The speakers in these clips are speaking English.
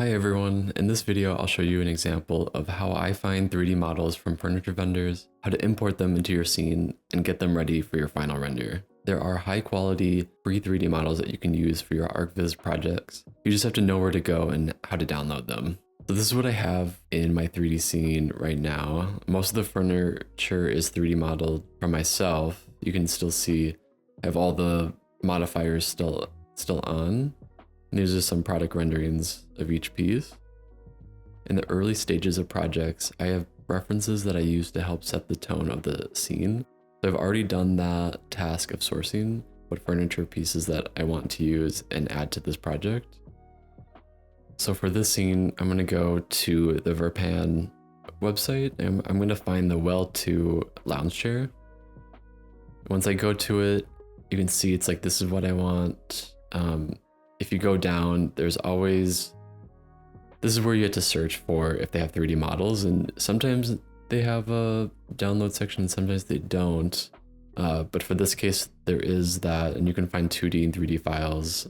Hi everyone, in this video I'll show you an example of how I find 3D models from furniture vendors, how to import them into your scene, and get them ready for your final render. There are high quality free 3D models that you can use for your Archviz projects. You just have to know where to go and how to download them. So this is what I have in my 3D scene right now. Most of the furniture is 3D modeled from myself. You can still see I have all the modifiers still on. And these are some product renderings of each piece. In the early stages of projects, I have references that I use to help set the tone of the scene. So I've already done that task of sourcing what furniture pieces that I want to use and add to this project. So for this scene, I'm gonna go to the Verpan website and I'm gonna find the Well 2 lounge chair. Once I go to it, you can see it's like, this is what I want. If you go down, there's always, this is where you have to search for if they have 3D models, and sometimes they have a download section, sometimes they don't. But for this case, there is that, and you can find 2D and 3D files.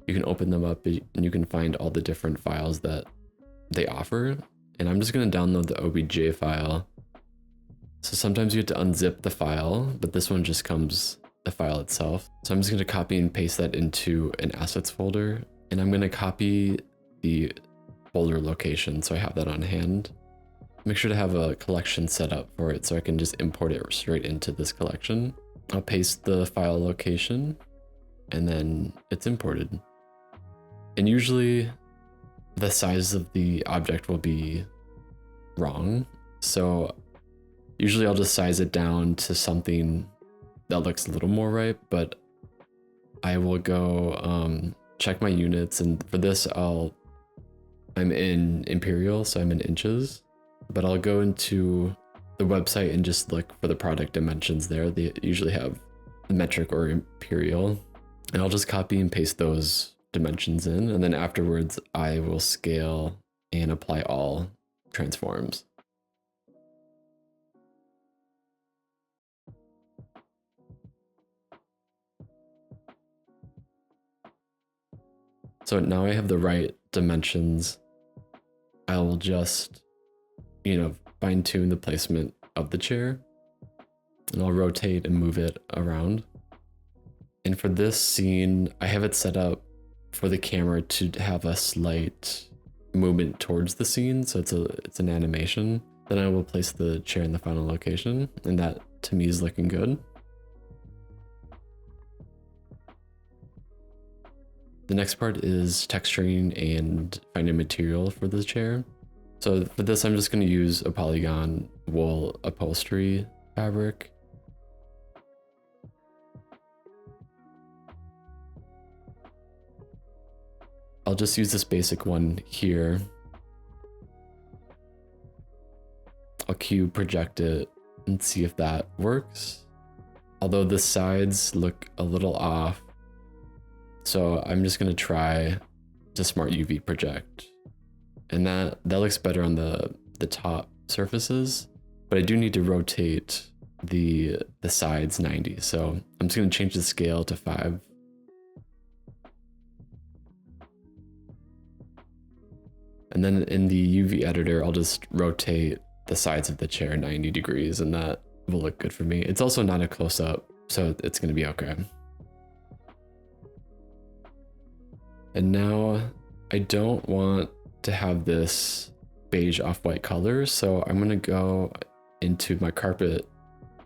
You can open them up and you can find all the different files that they offer. And I'm just gonna download the OBJ file. So sometimes you have to unzip the file, but this one just comes the file itself. So I'm just going to copy and paste that into an assets folder, and I'm going to copy the folder location so I have that on hand. Make sure to have a collection set up for it so I can just import it straight into this collection. I'll paste the file location and then it's imported. And usually the size of the object will be wrong. So usually I'll just size it down to something that looks a little more right, but I will go check my units, and for this I'm in imperial, so I'm in inches, but I'll go into the website and just look for the product dimensions there. They usually have metric or imperial, and I'll just copy and paste those dimensions in, and then afterwards I will scale and apply all transforms. So now I have the right dimensions. I will just, fine tune the placement of the chair, and I'll rotate and move it around. And for this scene, I have it set up for the camera to have a slight movement towards the scene. So it's an animation. Then I will place the chair in the final location, and that to me is looking good. The next part is texturing and finding material for the chair. So for this, I'm just going to use a polygon wool upholstery fabric. I'll just use this basic one here. I'll cube project it and see if that works. Although the sides look a little off, so I'm just gonna try to smart UV project, and that looks better on the top surfaces, but I do need to rotate the sides 90. So I'm just gonna change the scale to 5. And then in the UV editor, I'll just rotate the sides of the chair 90 degrees, and that will look good for me. It's also not a close-up, so it's gonna be okay. And now I don't want to have this beige off-white color, so I'm gonna go into my carpet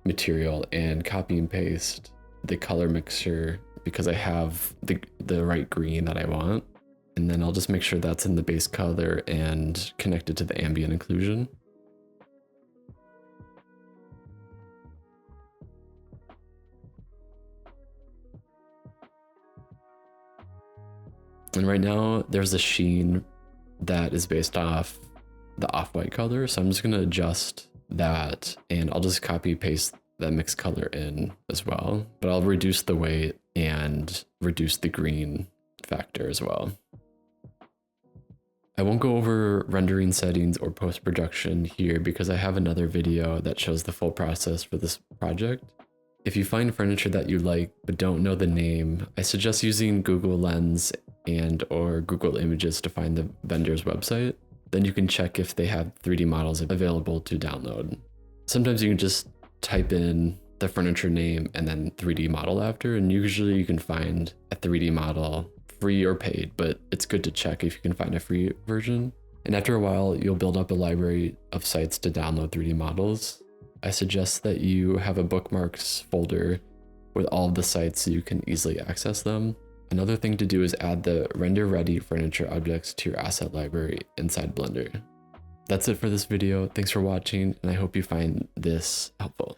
material and copy and paste the color mixture because I have the right green that I want. And then I'll just make sure that's in the base color and connected to the ambient occlusion. And right now there's a sheen that is based off the off-white color. So I'm just gonna adjust that, and I'll just copy paste that mixed color in as well, but I'll reduce the weight and reduce the green factor as well. I won't go over rendering settings or post-production here because I have another video that shows the full process for this project. If you find furniture that you like but don't know the name, I suggest using Google Lens and or Google Images to find the vendor's website, then you can check if they have 3D models available to download. Sometimes you can just type in the furniture name and then 3D model after, and usually you can find a 3D model free or paid, but it's good to check if you can find a free version. And after a while, you'll build up a library of sites to download 3D models. I suggest that you have a bookmarks folder with all of the sites so you can easily access them. Another thing to do is add the render-ready furniture objects to your asset library inside Blender. That's it for this video. Thanks for watching, and I hope you find this helpful.